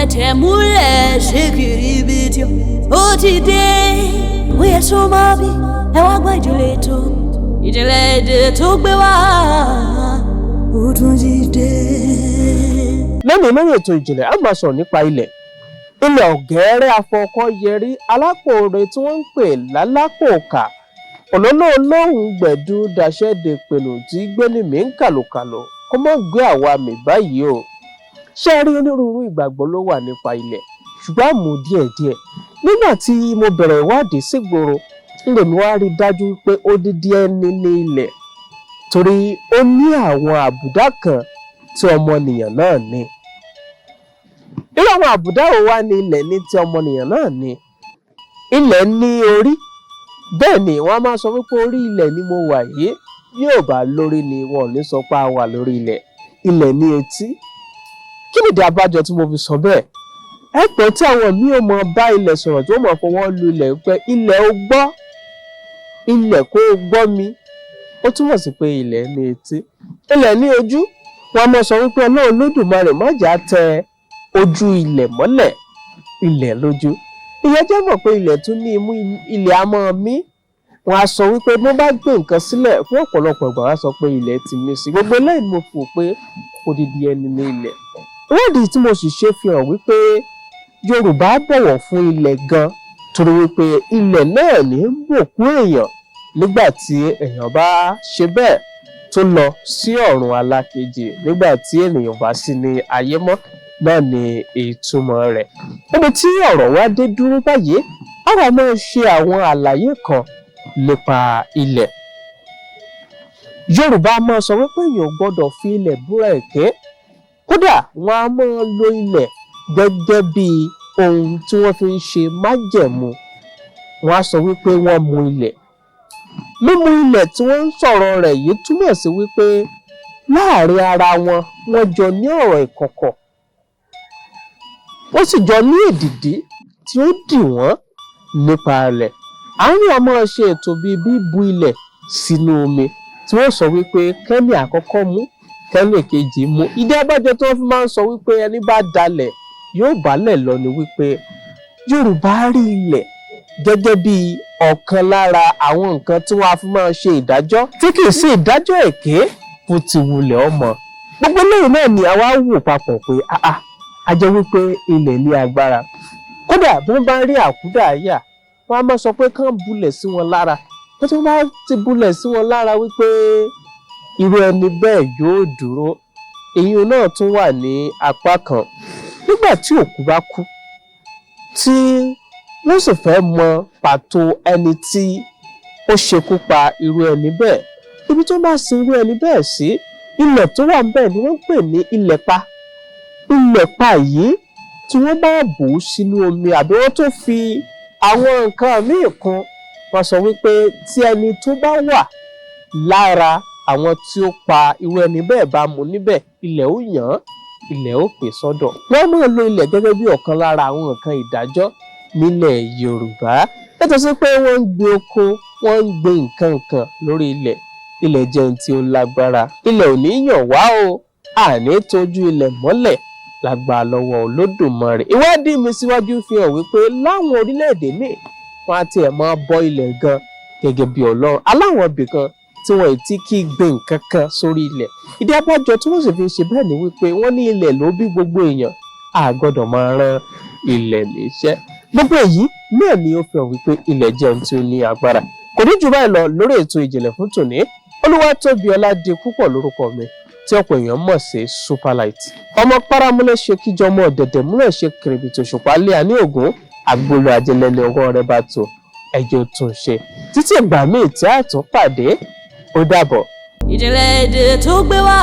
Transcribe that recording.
fẹ̀tẹ̀ múlẹ̀ ṣe kìrìbìtì ó ti dé bóyá sọ máa bí ẹ wá gbọ́ ìjìnlẹ̀ èdè tó gbé wá ó tún ti dé. lórí ètò ìjìnlẹ̀ a máa sọ̀rọ̀ nípa ilẹ̀ ọ̀gẹ́rẹ́ afọkọ́yẹrí alápòore tí wọ́n ń pè lálápòkà òlóló olóhùn gbẹ̀dú daṣẹ́dẹ pẹ̀lú tí gbéni mi ń kàlòkàlò kó má gbé àwa mi báyìí o. ṣé ẹ rí onírúurú ìgbàgbọ́ ló wà nípa ilẹ̀ ṣùgbọ́n àmú díẹ̀díẹ̀ nígbà tí mo bẹ̀rẹ̀ ìwádìí sígboro ńlẹ̀ mi wá rí dájú pé odidi ẹni ní ilẹ̀ torí ó ní àwọn àbùdá kan tí ọmọnìyàn náà ní. irú àwọn àbùdá wo wá ní ilẹ̀ ní tí ọmọnìyàn náà ní? ilẹ̀ ní orí, bẹ́ẹ̀ ni wọ́n á máa sọ wípé orí ilẹ̀ ni mo wà yìí, yóò bá lórí ni wọn ò ní sọ pé a wà lórí ilẹ̀. ilẹ̀ ní etí. kí nìdí abájọ tí mo fi sọ bẹ́ẹ̀? ẹ pẹ́ tí àwọn míì ò mọ bá ilẹ̀ sọ̀rọ̀ tí ó mọ̀ fọwọ́ lu ilẹ̀ pé ilẹ̀ ó gbọ́, ilẹ̀ kó o gbọ́ mi, ó túmọ̀ sí pé ilẹ̀ ní etí. ilẹ̀ ní ojú, wọn á máa sọ wípé Ọlọ́run Olódùmarè má jà tẹ ojú ilẹ̀ mọ́lẹ̀, ilẹ̀ lójú. ìyẹn jẹ́ mọ̀ pé ilẹ̀ tún ní imú, ilẹ̀ á máa mí. wọ́n á sọ wípé bí wọ́n bá gbé nǹkan sílẹ̀ fún ọ̀pọ̀lọpọ̀ ìgbà wá sọ pé ilẹ̀ ti mí sí. gbogbo eléyìí ni mo fò pé odidi ẹni ní ilẹ̀. ìwádìí tí mo sì ṣe fi hàn wípé Yorùbá bọ̀wọ̀ fún ilẹ̀ gan, torí wípé ilẹ̀ náà ní bòkú èèyàn nígbà tí èèyàn bá ṣe bẹ́ẹ̀ tó lọ sí ọ̀run alákejì nígbà tí ènìyàn bá sí ní ayé mọ́, náà ni ìtumọ̀ rẹ̀. níbi tí ọ̀rọ̀ wa dé dúró báyìí, àwa máa ṣe àwọn àlàyé kan nípa ilẹ̀. Yorùbá máa sọ wípé èèyàn gbọ́dọ̀ fi ilẹ̀ búra èké. kódà wọ́n á máa lo ilẹ̀ gẹ́gẹ́ bí ohun tí wọ́n fi ń ṣe májẹ̀mú. wọ́n á sọ wípé wọ́n mu ilẹ̀. mímu ilẹ̀ tí wọ́n ń sọ̀rọ̀ rẹ̀ yìí túmọ̀ sí wípé láàrin ara wọn wọ́n jọ ní ọ̀rọ̀ ìkọ̀kọ̀. wọ́n sì jọ ní èdìdí tí ó dì wọ́n nípa rẹ̀. àárín ọmọ ṣe ètò bíi bíbu ilẹ̀ sínú omi tí wọ́n sọ wípé kẹ́ni àkọ́kọ́ mú, kẹ́ni kejì mú. ìdí abájọ tí wọ́n fi máa ń sọ wípé ẹni bá dalẹ̀ yóò bálẹ̀ lọ ni wípé Yorùbá rí ilẹ̀ gẹ́gẹ́ bí ọ̀kan lára àwọn nǹkan tí wọ́n á fi máa ṣe ìdájọ́ tí kì í sí ìdájọ́ èké fún ti wulẹ̀ ọmọ. gbogbo lẹ́yìn náà ni àwa wò papọ̀ pé a jẹ́ wípé ilẹ̀ ní agbára. kódà bí wọ́n bá rí àkúdàáyà, wọ́n á máa sọ pé kán bulẹ̀ sí wọn lára. bí wọ́n bá ti bulẹ̀ sí wọn lára wípé irú ẹni bẹ́ẹ̀ yóò dúró. èyí náà tún wà ní apá kan. nígbà tí òkú bá kú, tí wọ́n sì fẹ́ mọ pàtó ẹni tí ó ṣekú pa irú ẹni bẹ́ẹ̀, ibi tó bá sin irú ẹni bẹ́ẹ̀ sí, ilẹ̀ tó wà ńbẹ̀ ni wọ́n ń pè ní ilẹ̀pa. ilẹ̀pa yìí tí wọ́n bá bù ú sínú omi àbí wọ́n tó fi àwọn nǹkan míì kún, wọ́n sọ wípé tí ẹni tó bá wà lára àwọn tí ó pa irú ẹni bẹ́ẹ̀ bá mu níbẹ̀, ilẹ̀ ó yàn án, ilẹ̀ ó pè sọ́dọ̀. wọ́n máa lo ilẹ̀ gẹ́gẹ́ bí ọ̀kan lára àwọn nǹkan ìdájọ́ nílẹ̀ Yorùbá. yàtọ̀ sí pé wọ́n ń gbin oko, wọ́n ń gbin nǹkan lórí ilẹ̀. ilẹ̀ jẹ́ ohun tí ó lágbára. ilẹ̀ ò ní yàn wá o, àní tójú ilẹ̀ mọ́lẹ̀ lágbára lọ́wọ́ Olódùmarè. ìwádìí mi síwájú fi hàn wípé láwọn orílẹ̀-èdè míì wọ́n á tiẹ̀ máa bọ ilẹ̀ gan gẹ́gẹ́ bí Ọlọ́run. aláwọn ibì kan tí wọ́n ì tí kì í gbin nǹkan kan sórí ilẹ̀. ìdí abájọ tí wọ́n sì fi ṣe bẹ́ẹ̀ ni wípé wọ́n ní ilẹ̀ ló bí gbogbo èèyàn, a gbọ́dọ̀ máa rán ilẹ̀ níṣẹ́. gbogbo èyí náà ni ó fi hàn wípé ilẹ̀ jẹ́ ohun tí ó ní agbára. kò ní jù báyìí lọ lórí ètò ìjìnlẹ̀ fún tòní. Olúwatóbi Ọládipúpọ̀ lórúkọ mi tí ọ̀pọ̀ èèyàn mọ̀ sí Superlight. ọmọ párámúlẹ̀ ṣe kíjọ ọmọ ọ̀dẹ̀dẹ̀ múlẹ̀ ṣe kìrìbìtì òṣùpá lé àní ògún àgbolo àjẹlẹ́ni ọwọ́ rẹ̀ bá tó ẹjọ́ tún ṣe. títí ìgbà míì tí a tún pàdé, ó dàbọ̀. ìjìnlẹ̀ èdè tó gbé wá